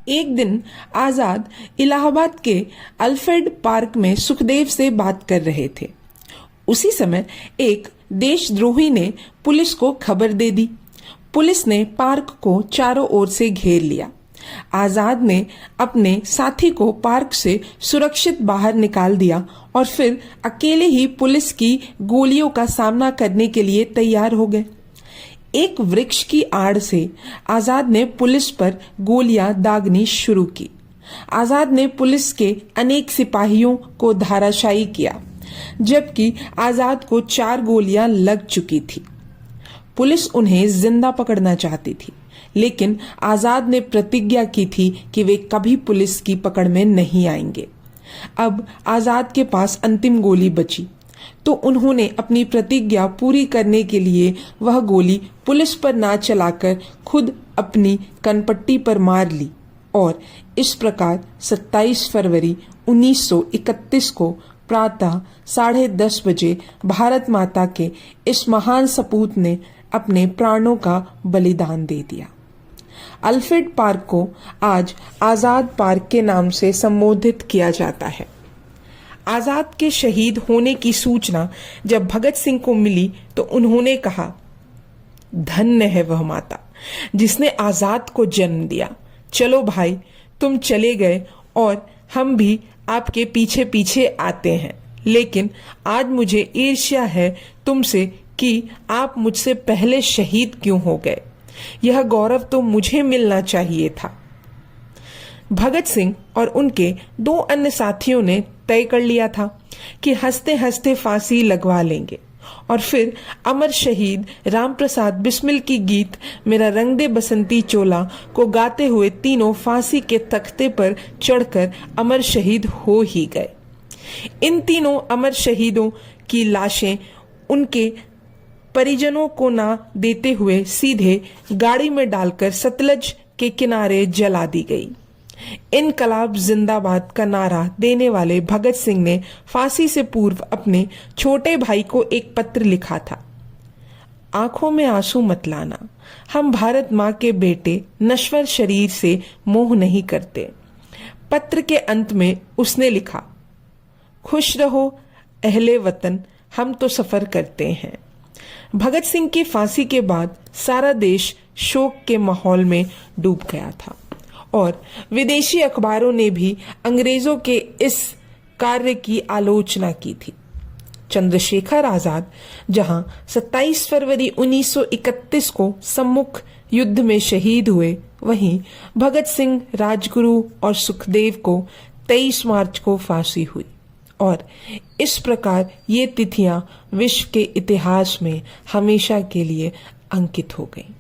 एक दिन आजाद इलाहाबाद के अल्फ्रेड पार्क में सुखदेव से बात कर रहे थे। उसी समय एक देशद्रोही ने पुलिस को खबर दे दी। पुलिस ने पार्क को चारों ओर से घेर लिया। आजाद ने अपने साथी को पार्क से सुरक्षित बाहर निकाल दिया और फिर अकेले ही पुलिस की गोलियों का सामना करने के लिए तैयार हो गए। एक वृक्ष की आड़ से आजाद ने पुलिस पर गोलियां दागनी शुरू की। आजाद ने पुलिस के अनेक सिपाहियों को धराशायी किया, जबकि आजाद को 4 गोलियां लग चुकी थी। पुलिस उन्हें जिंदा पकड़ना चाहती थी, लेकिन आजाद ने प्रतिज्ञा की थी कि वे कभी पुलिस की पकड़ में नहीं आएंगे। अब आजाद के पास अंतिम गोली बची, तो उन्होंने अपनी प्रतिज्ञा पूरी करने के लिए वह गोली पुलिस पर ना चलाकर खुद अपनी कनपट्टी पर मार ली और इस प्रकार 27 फरवरी 1931 को प्रातः 10:30 बजे भारत माता के इस महान सपूत ने अपने प्राणों का बलिदान दे दिया। अल्फ्रेड पार्क को आज आजाद पार्क के नाम से संबोधित किया जाता है। आजाद के शहीद होने की सूचना जब भगत सिंह को मिली तो उन्होंने कहा, धन्य है वह माता जिसने आजाद को जन्म दिया। चलो भाई, तुम चले गए और हम भी आपके पीछे पीछे आते हैं, लेकिन आज मुझे ईर्ष्या है तुमसे कि आप मुझसे पहले शहीद क्यों हो गए। यह गौरव तो मुझे मिलना चाहिए था। भगत सिंह और उनके 2 अन्य साथियों ने तय कर लिया था कि हंसते हंसते फांसी लगवा लेंगे और फिर अमर शहीद राम प्रसाद बिस्मिल की गीत मेरा रंग दे बसंती चोला को गाते हुए तीनों फांसी के तख्ते पर चढ़कर अमर शहीद हो ही गए। इन तीनों अमर शहीदों की लाशें उनके परिजनों को ना देते हुए सीधे गाड़ी में डालकर सतलज के किनारे जला दी गई। इनकलाब जिंदाबाद का नारा देने वाले भगत सिंह ने फांसी से पूर्व अपने छोटे भाई को एक पत्र लिखा था। आंखों में आंसू मत लाना, हम भारत माँ के बेटे नश्वर शरीर से मोह नहीं करते। पत्र के अंत में उसने लिखा, खुश रहो अहले वतन, हम तो सफर करते हैं। भगत सिंह की फांसी के बाद सारा देश शोक के माहौल में डूब गया था और विदेशी अखबारों ने भी अंग्रेजों के इस कार्य की आलोचना की थी। चंद्रशेखर आजाद जहां 27 फरवरी 1931 को सम्मुख युद्ध में शहीद हुए, वहीं भगत सिंह, राजगुरु और सुखदेव को 23 मार्च को फांसी हुई और इस प्रकार ये तिथियां विश्व के इतिहास में हमेशा के लिए अंकित हो गईं।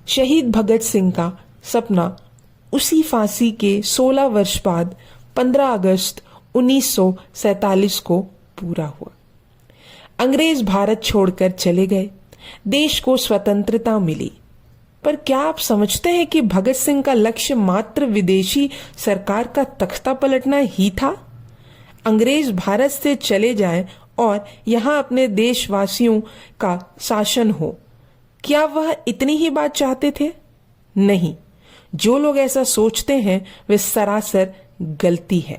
शहीद भगत सिंह का सपना उसी फांसी के 16 वर्ष बाद 15 अगस्त 1947 को पूरा हुआ। अंग्रेज भारत छोड़कर चले गए, देश को स्वतंत्रता मिली। पर क्या आप समझते हैं कि भगत सिंह का लक्ष्य मात्र विदेशी सरकार का तख्ता पलटना ही था? अंग्रेज भारत से चले जाएं और यहाँ अपने देशवासियों का शासन हो, क्या वह इतनी ही बात चाहते थे? नहीं, जो लोग ऐसा सोचते हैं वे सरासर गलती है।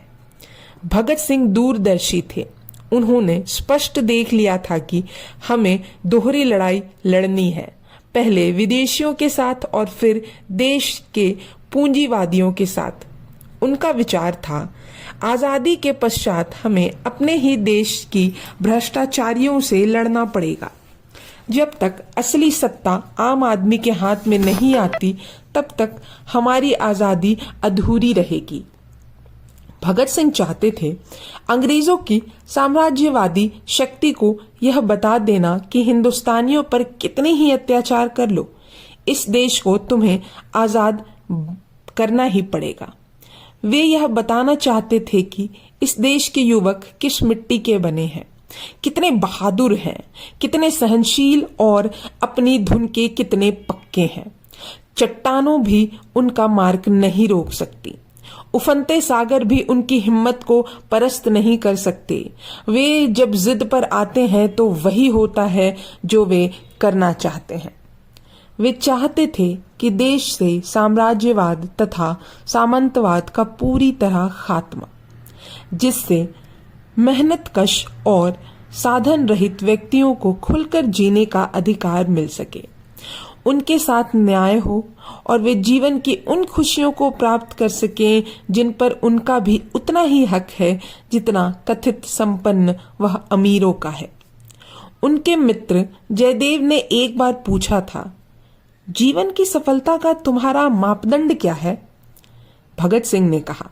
भगत सिंह दूरदर्शी थे। उन्होंने स्पष्ट देख लिया था कि हमें दोहरी लड़ाई लड़नी है, पहले विदेशियों के साथ और फिर देश के पूंजीवादियों के साथ। उनका विचार था, आजादी के पश्चात हमें अपने ही देश की भ्रष्टाचारियों से लड़ना पड़ेगा। जब तक असली सत्ता आम आदमी के हाथ में नहीं आती, तब तक हमारी आजादी अधूरी रहेगी। भगत सिंह चाहते थे अंग्रेजों की साम्राज्यवादी शक्ति को यह बता देना कि हिंदुस्तानियों पर कितने ही अत्याचार कर लो, इस देश को तुम्हें आजाद करना ही पड़ेगा। वे यह बताना चाहते थे कि इस देश के युवक किस मिट्टी के बने हैं, कितने बहादुर हैं, कितने सहनशील और अपनी धुन के कितने पक्के हैं। चट्टानों भी उनका मार्ग नहीं रोक सकती, उफनते सागर भी उनकी हिम्मत को परस्त नहीं कर सकते। वे जब जिद पर आते हैं तो वही होता है जो वे करना चाहते हैं। वे चाहते थे कि देश से साम्राज्यवाद तथा सामंतवाद का पूरी तरह खात्मा, जिससे मेहनतकश और साधन रहित व्यक्तियों को खुलकर जीने का अधिकार मिल सके, उनके साथ न्याय हो और वे जीवन की उन खुशियों को प्राप्त कर सकें जिन पर उनका भी उतना ही हक है जितना कथित संपन्न वह अमीरों का है। उनके मित्र जयदेव ने एक बार पूछा था, जीवन की सफलता का तुम्हारा मापदंड क्या है? भगत सिंह ने कहा,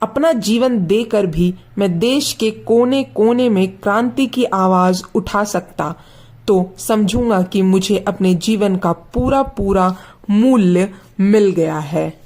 अपना जीवन देकर भी मैं देश के कोने कोने में क्रांति की आवाज उठा सकता तो समझूंगा कि मुझे अपने जीवन का पूरा पूरा मूल्य मिल गया है।